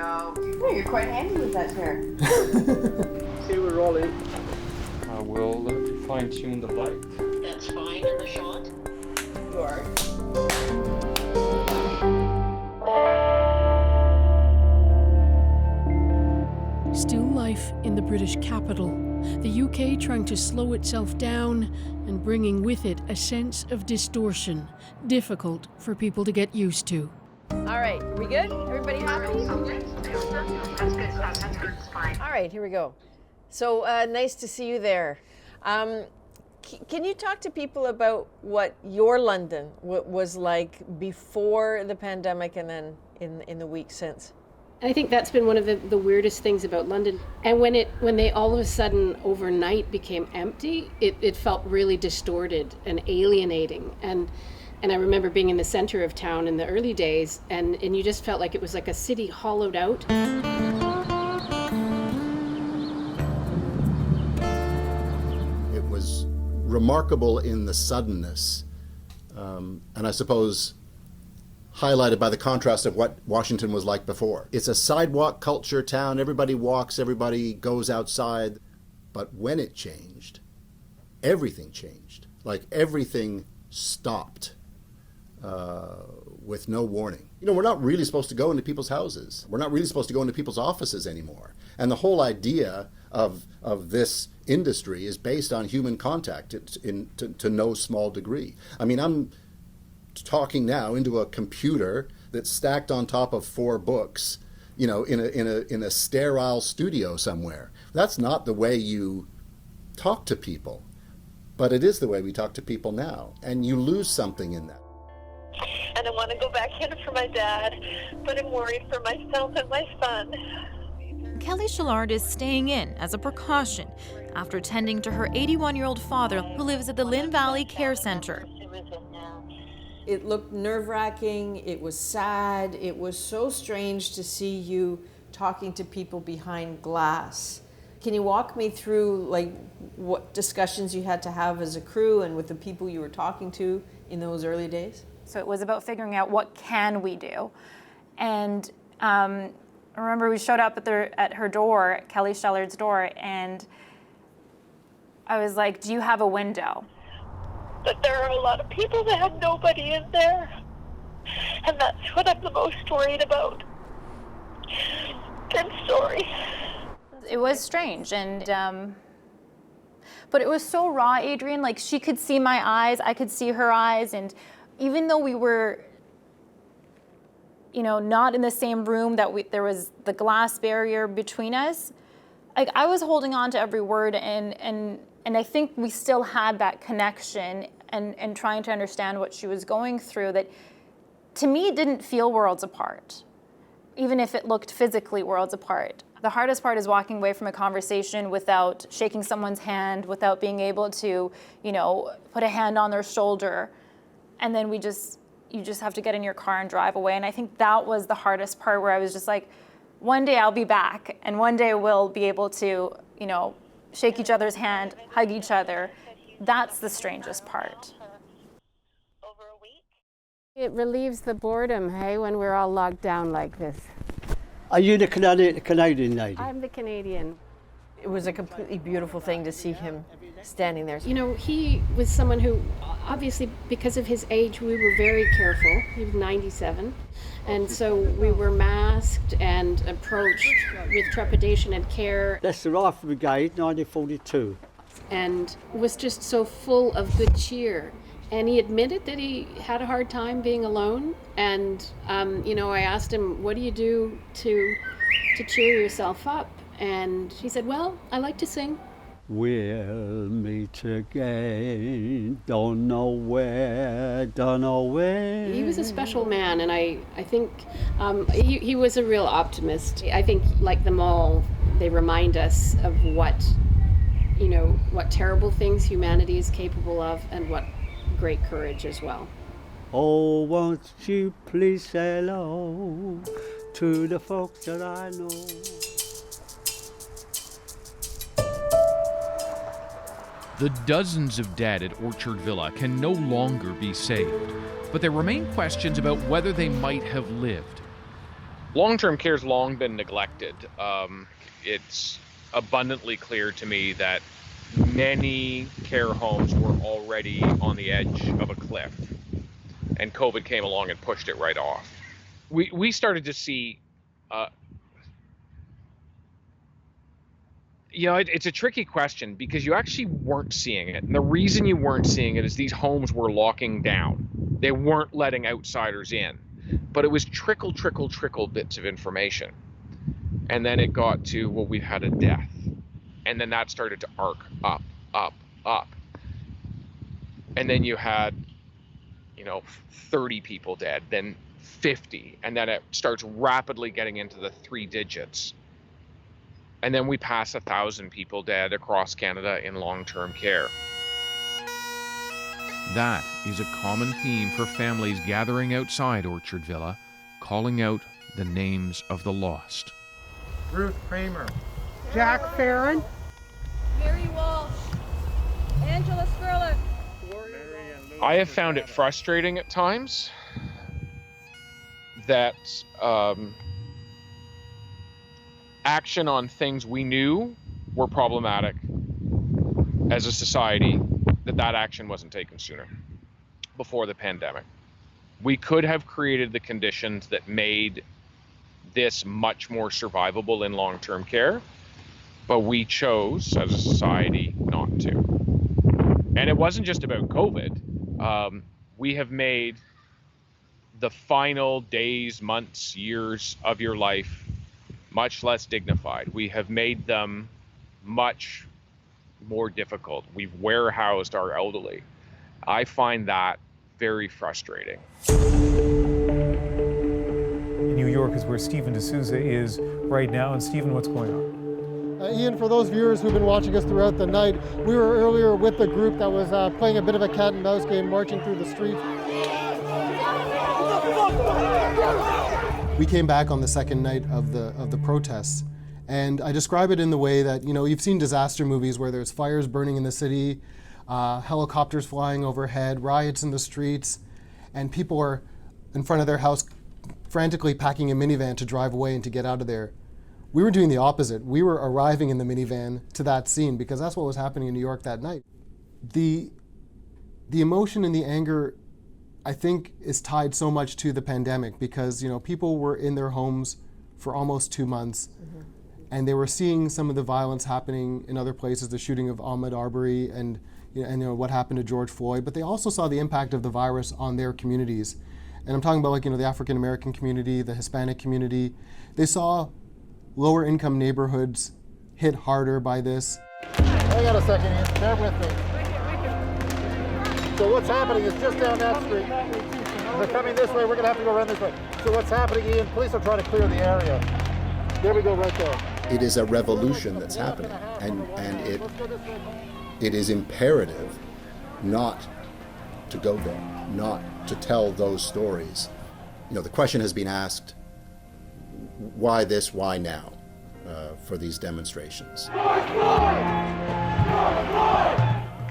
go. Oh, you're quite handy with that chair. See, we're rolling. I will fine-tune the light. That's fine in the shot. You are. Still life in the British capital, the UK trying to slow itself down and bringing with it a sense of distortion, difficult for people to get used to. All right, are we good? Everybody happy? That's good. That's fine. All right, here we go. So nice to see you there. Can you talk to people about what your London was like before the pandemic and then in the week since? I think that's been one of the weirdest things about London. And when they all of a sudden overnight became empty, it felt really distorted and alienating. And I remember being in the center of town in the early days, and you just felt like it was like a city hollowed out. It was remarkable in the suddenness, and I suppose highlighted by the contrast of what Washington was like before. It's a sidewalk culture town. Everybody walks, everybody goes outside. But when it changed, everything changed. Like everything stopped with no warning. You know, we're not really supposed to go into people's houses. We're not really supposed to go into people's offices anymore. And the whole idea of this industry is based on human contact to no small degree. I mean, I'm talking now into a computer that's stacked on top of 4 books, you know, in a sterile studio somewhere. That's not the way you talk to people, but it is the way we talk to people now, and you lose something in that. And I want to go back in for my dad, but I'm worried for myself and my son. Kelly Shillard is staying in as a precaution after tending to her 81-year-old father who lives at the Lynn Valley Care Center. It looked nerve-wracking, it was sad, it was so strange to see you talking to people behind glass. Can you walk me through like what discussions you had to have as a crew and with the people you were talking to in those early days? So it was about figuring out what can we do. And I remember we showed up at her door, Kelly Shillard's door, and I was like, do you have a window? But there are a lot of people that have nobody in there. And that's what I'm the most worried about. I'm sorry. It was strange, and but it was so raw, Adrienne. Like, she could see my eyes, I could see her eyes, and even though we were, you know, not in the same room, there was the glass barrier between us, like, I was holding on to every word, and I think we still had that connection and trying to understand what she was going through that, to me, didn't feel worlds apart, even if it looked physically worlds apart. The hardest part is walking away from a conversation without shaking someone's hand, without being able to, you know, put a hand on their shoulder. And then you just have to get in your car and drive away. And I think that was the hardest part, where I was just like, one day I'll be back, and one day we'll be able to, you know, shake each other's hand, hug each other. That's the strangest part. It relieves the boredom, hey, when we're all locked down like this. Are you the Canadian lady? I'm the Canadian. It was a completely beautiful thing to see him standing there. You know, he was someone who, obviously, because of his age, we were very careful. He was 97. And so we were masked and approached with trepidation and care. That's the Rifle Brigade, 1942. And was just so full of good cheer. And he admitted that he had a hard time being alone. And, you know, I asked him, what do you do to cheer yourself up? And he said, well, I like to sing. We'll meet again, don't know where, don't know where. He was a special man, and I think he was a real optimist. I think, like them all, they remind us of what terrible things humanity is capable of, and what great courage as well. Oh, won't you please say hello to the folks that I know. The dozens of dead at Orchard Villa can no longer be saved, but there remain questions about whether they might have lived. Long-term care has long been neglected. It's abundantly clear to me that many care homes were already on the edge of a cliff, and COVID came along and pushed it right off. We started to see, it's a tricky question because you actually weren't seeing it. And the reason you weren't seeing it is these homes were locking down. They weren't letting outsiders in. But it was trickle bits of information. And then it got to, well, we've had a death. And then that started to arc up. And then you had, 30 people dead, then 50. And then it starts rapidly getting into the 3 digits. And then we pass 1,000 people dead across Canada in long-term care. That is a common theme for families gathering outside Orchard Villa, calling out the names of the lost. Ruth Kramer, Jack Farron, Mary Walsh, Angela Skrullick. I have found it frustrating at times that action on things we knew were problematic as a society, that action wasn't taken sooner, before the pandemic. We could have created the conditions that made this much more survivable in long-term care, but we chose as a society not to. And it wasn't just about COVID. We have made the final days, months, years of your life much less dignified. We have made them much more difficult. We've warehoused our elderly. I find that very frustrating. New York is where Stephen D'Souza is right now. And Stephen, what's going on? Ian, for those viewers who've been watching us throughout the night, we were earlier with the group that was playing a bit of a cat and mouse game, marching through the streets. We came back on the second night of the protests, and I describe it in the way that, you've seen disaster movies where there's fires burning in the city, helicopters flying overhead, riots in the streets, and people are in front of their house frantically packing a minivan to drive away and to get out of there. We were doing the opposite. We were arriving in the minivan to that scene because that's what was happening in New York that night. The emotion and the anger, I think, is tied so much to the pandemic because, people were in their homes for almost 2 months, and they were seeing some of the violence happening in other places, the shooting of Ahmaud Arbery and what happened to George Floyd, but they also saw the impact of the virus on their communities. And I'm talking about the African American community, the Hispanic community. They saw lower income neighborhoods hit harder by this. Hang on a second, Ian. Bear with me. So what's happening is just down that street. They're coming this way. We're going to have to go around this way. So what's happening, Ian? Police are trying to clear the area. There we go, right there. It is a revolution that's happening, and it is imperative not to go there, not to tell those stories. The question has been asked, why this, why now, for these demonstrations?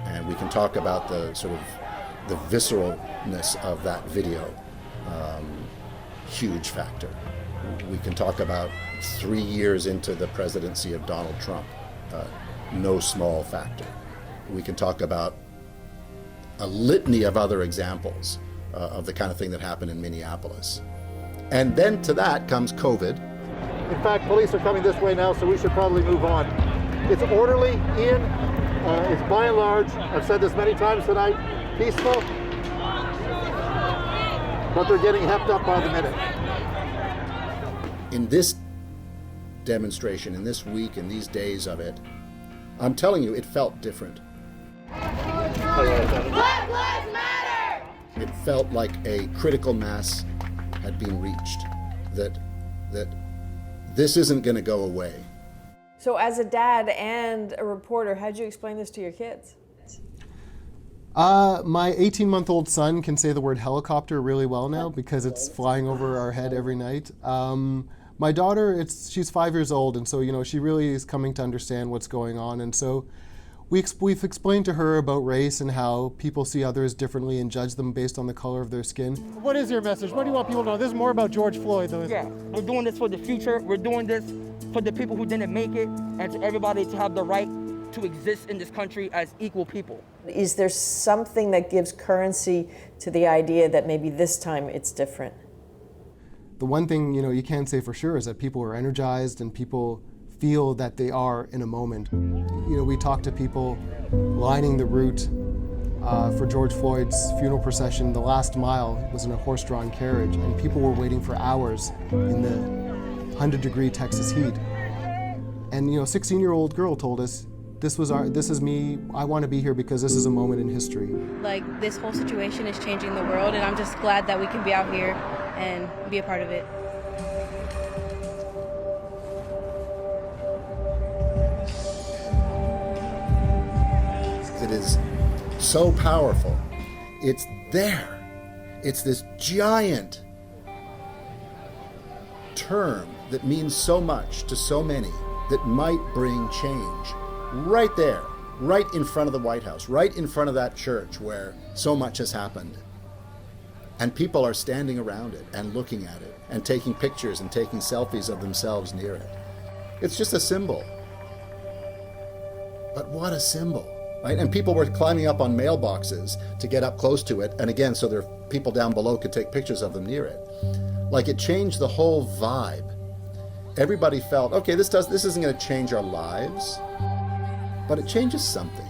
And we can talk about the sort of the visceralness of that video, huge factor. We can talk about 3 years into the presidency of Donald Trump, no small factor. We can talk about a litany of other examples of the kind of thing that happened in Minneapolis. And then to that comes COVID. In fact, police are coming this way now, so we should probably move on. It's orderly, Ian. It's by and large, I've said this many times tonight, peaceful, but they're getting hepped up by the minute. In this demonstration, in this week, in these days of it, I'm telling you, it felt different. Black Lives Matter! It felt like a critical mass had been reached, that this isn't going to go away. So as a dad and a reporter, how'd you explain this to your kids? My 18-month-old son can say the word helicopter really well now because it's flying over our head every night. My daughter, she's 5 years old, and so she really is coming to understand what's going on. And so We've explained to her about race and how people see others differently and judge them based on the color of their skin. What is your message? What do you want people to know? This is more about George Floyd, though. Yeah, we're doing this for the future. We're doing this for the people who didn't make it, and to everybody to have the right to exist in this country as equal people. Is there something that gives currency to the idea that maybe this time it's different? The one thing you can say for sure is that people are energized and people feel that they are in a moment. We talked to people lining the route for George Floyd's funeral procession. The last mile was in a horse-drawn carriage, and people were waiting for hours in the 100-degree Texas heat. And a 16-year-old girl told us, this is me, I want to be here because this is a moment in history. Like, this whole situation is changing the world, and I'm just glad that we can be out here and be a part of it. It is so powerful. It's there. It's this giant term that means so much to so many that might bring change. Right there, right in front of the White House, right in front of that church where so much has happened. And people are standing around it and looking at it and taking pictures and taking selfies of themselves near it. It's just a symbol. But what a symbol, right? And people were climbing up on mailboxes to get up close to it, and again, so their people down below could take pictures of them near it. Like, it changed the whole vibe. Everybody felt, okay, this isn't going to change our lives, but it changes something.